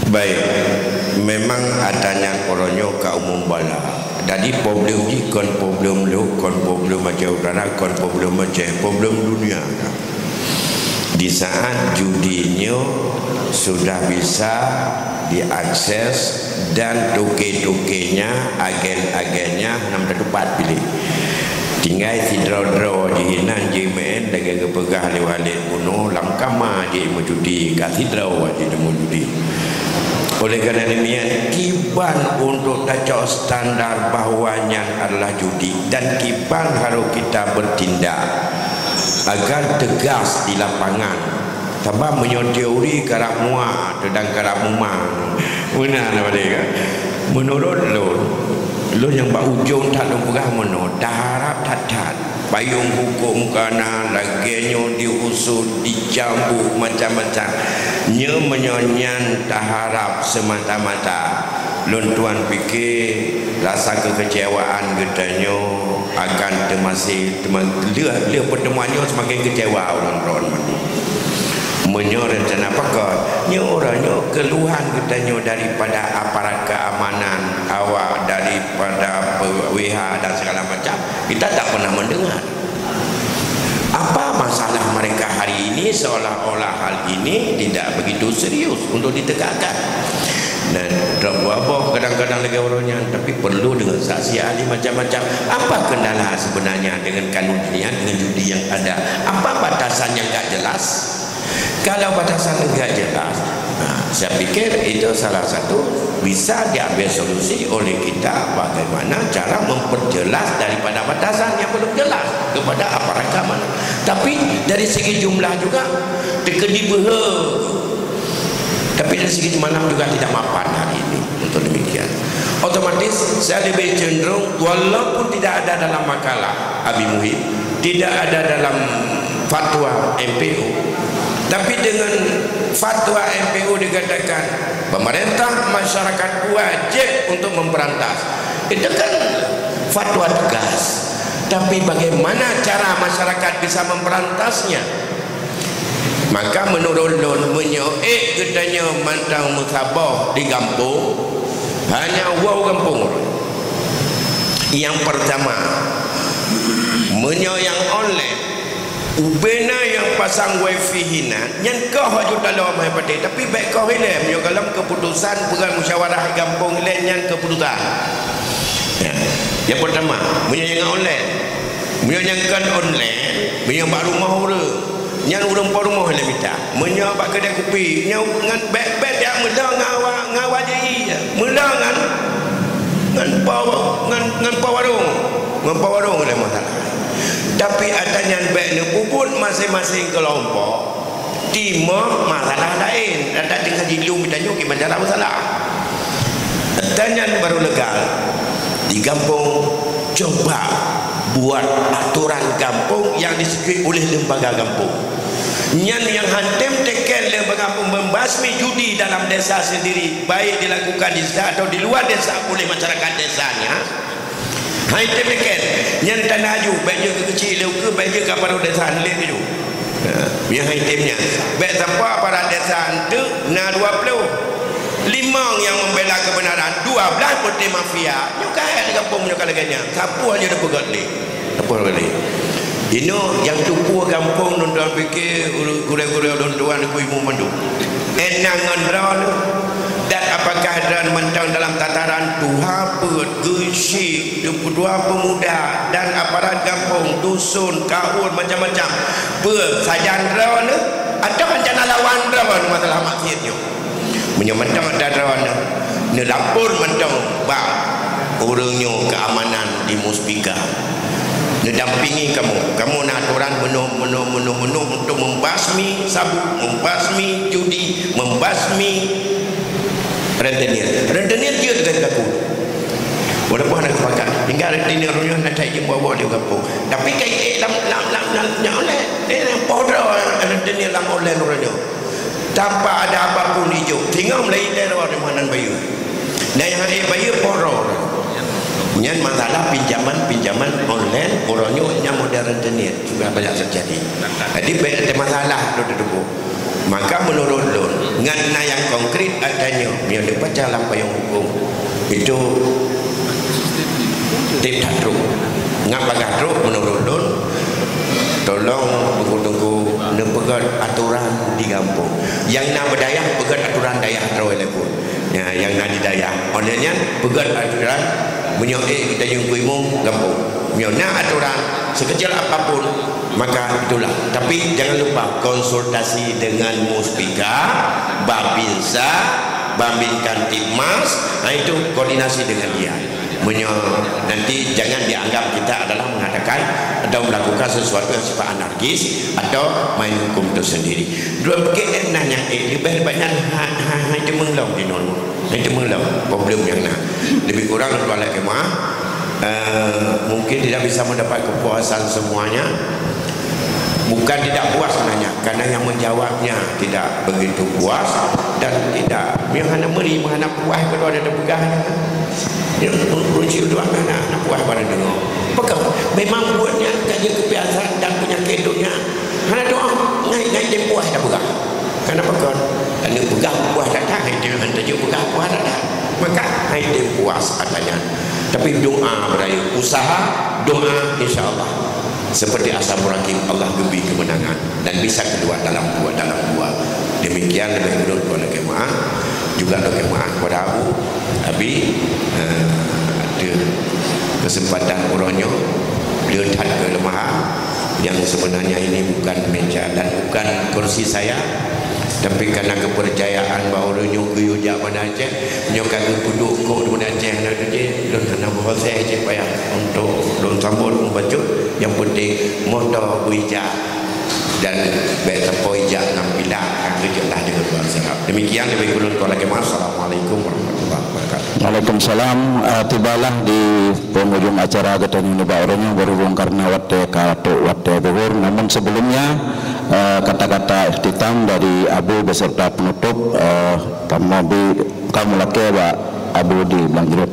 Baik, memang adanya koronyo ka umum bala. Jadi problem ni kon problem lu, kon problem macam udara, kon problem macam problem dunia. Di saat judinya sudah bisa diakses dan toke-tokenya, agen-agennya nam tepat pilih. Tinggal si draw-draw jihinan jimen dengan kepegah lewat kuno langkama je mujudi kasih draw je mujudi. Oleh kerana demikian kiban untuk tacok standar bahawanya adalah judi dan kiban harus kita bertindak agar tegas di lapangan. Sebab menyo teori karap muak dan karap mumang. Benar mereka. Menurut lo yang bak ujung tak lempegah meno dah harap tatat payung hukum kana lagenyo diusut dicambuk macam-macam nya menyonyan tak harap semata-mata lon tuan fikir rasa kekecewaan getanyo akan termasih dia pertemuannya semakin kecewa orang-orang menyorot dan apakah nya orangnya keluhan getanyo daripada aparat keamanan awak daripada WH dan segala macam kita tak pernah mendengar apa masalah mereka hari ini seolah-olah hal ini tidak begitu serius untuk ditegakkan dan wabah kadang-kadang lagi orangnya tapi perlu dengan saksi ahli macam-macam apa kendala sebenarnya dengan kanun dunia dengan judi yang ada apa batasan yang tak jelas kalau batasan enggak jelas saya pikir itu salah satu bisa diambil solusi oleh kita bagaimana cara memperjelas daripada batasan yang belum jelas kepada aparat keamanan tapi dari segi jumlah juga terkedi tapi dari segi malam juga tidak mapan hari ini untuk demikian otomatis saya lebih cenderung walaupun tidak ada dalam makalah Abi Muhib tidak ada dalam fatwa MPO tapi dengan fatwa MPO dikatakan pemerintah masyarakat wajib untuk memberantas itu kan fatwa tegas tapi bagaimana cara masyarakat bisa memberantasnya maka menurut lon menyoek gedanya mantang musabah di kampung hanya wow kampung yang pertama menyo yang online ubena yang pasang wifi hina yang kau haju dalam mai pati tapi baik kau hilem yo dalam keputusan pegang musyawarah kampung lain yang keputusan ya. Yang pertama yang online yang kan online yang bak rumah orang yang urang rumah le minta menyo bak kedai kopi yang ngan baik-baik dia medah ngawak je medah ngan pawarung le masalah tapi adanya baik puput masing-masing kelompok timur masalah lain ada tinggal di lu minta nyuki masalah adanya baru legal di kampung coba buat aturan kampung yang disetujui oleh lembaga kampung yang hantem tekel lembaga kampung membasmi judi dalam desa sendiri baik dilakukan di desa atau di luar desa oleh masyarakat desanya hai temekan yang tanah aju baik je kecil ke baik je kepada desa lek tu yang hai temnya baik sampai para desa tu na 20 limang yang membela kebenaran 12 putih mafia nyuka di kampung nyuka leganya siapa aja dah pegat ni apa kali ini yang tupu kampung tuan fikir gurau-gurau tuan ibu mandu enangan draw dan apakah dan mentang dalam tataran tuha gesik dua pemuda dan aparat kampung dusun kaun macam-macam sajan draw ni ada rencana lawan draw masalah maksudnya menyementang ada draw ni lapor mentang bak orangnya keamanan di Muspika mendampingi kamu nak aturan menuh untuk membasmi sabuk membasmi judi membasmi rentenir dia dengan kampung walaupun ada sepakat tinggal rentenir nak cari bawa dia kampung tapi kayak lam oleh powder rentenir lam oleh orangnya tanpa ada apapun hijau tinggal melayu dari mana bayu nah yang ada bayu powder yang masalah pinjaman online orangnya yang modern rentenir juga banyak terjadi jadi ada masalah maka menurut lon ngana yang konkret adanya dia baca lah payung hukum itu tip tatruk ngap bagatruk menurut don tolong tunggu-tunggu nepegat aturan di kampung yang nak berdaya pegat aturan daya terus pun ya, yang nak didaya onnya pegat aturan menyoi kita jengkuimu kampung nak aturan sekecil apapun maka itulah. Tapi jangan lupa konsultasi dengan Muspika, Babinsa, Babin Kantipmas, nah itu koordinasi dengan dia. Nanti jangan dianggap kita adalah mengatakan atau melakukan sesuatu yang sifat anarkis atau main hukum itu sendiri. Dua PKM nanya lebih banyak itu mengelau di normal, itu mengelau problem yang lebih kurang dua lagi mungkin tidak bisa mendapat kepuasan semuanya. Bukan tidak puas sebenarnya, karena yang menjawabnya tidak begitu puas dan tidak yang hanya meri, hanya puas kalau ada pegahnya. Dia runci dua anak puas pada dengar. Apakah memang buatnya kajian kebiasaan dan penyakit hidupnya. Hanya doa naik dia puas dah pegah. Kenapa kan? Hanya pegah puas tak tak, dia hantar je pegah puas tak tak. Maka naik dia puas katanya. Tapi doa beraya, usaha doa insya-Allah. Seperti Ashabul Rakim, Allah beri kemenangan dan bisa kedua dalam dua. Demikian lebih menurut kepada jemaah juga jemaah kepada Abi ada kesempatan orangnya lihat kelemahan yang sebenarnya ini bukan meja dan bukan kursi saya, tapi karena kepercayaan bahawa orangnya kuyujak mana aja nyokan duduk kok di mana aja nak je don nak bahasa aja payah untuk don sambut membaca. Yang penting motor bijak dan baik terpoi jak nampilah kerjalah dengan bahasa Arab. Demikian lebih kurang lagi. Assalamualaikum warahmatullahi wabarakatuh. Waalaikumsalam. Tibalah di penghujung acara ketemu orangnya berhubung karena waktu begur. Namun sebelumnya kata-kata ikhtitam dari Abu beserta penutup kamu laki Abu di Blangrut.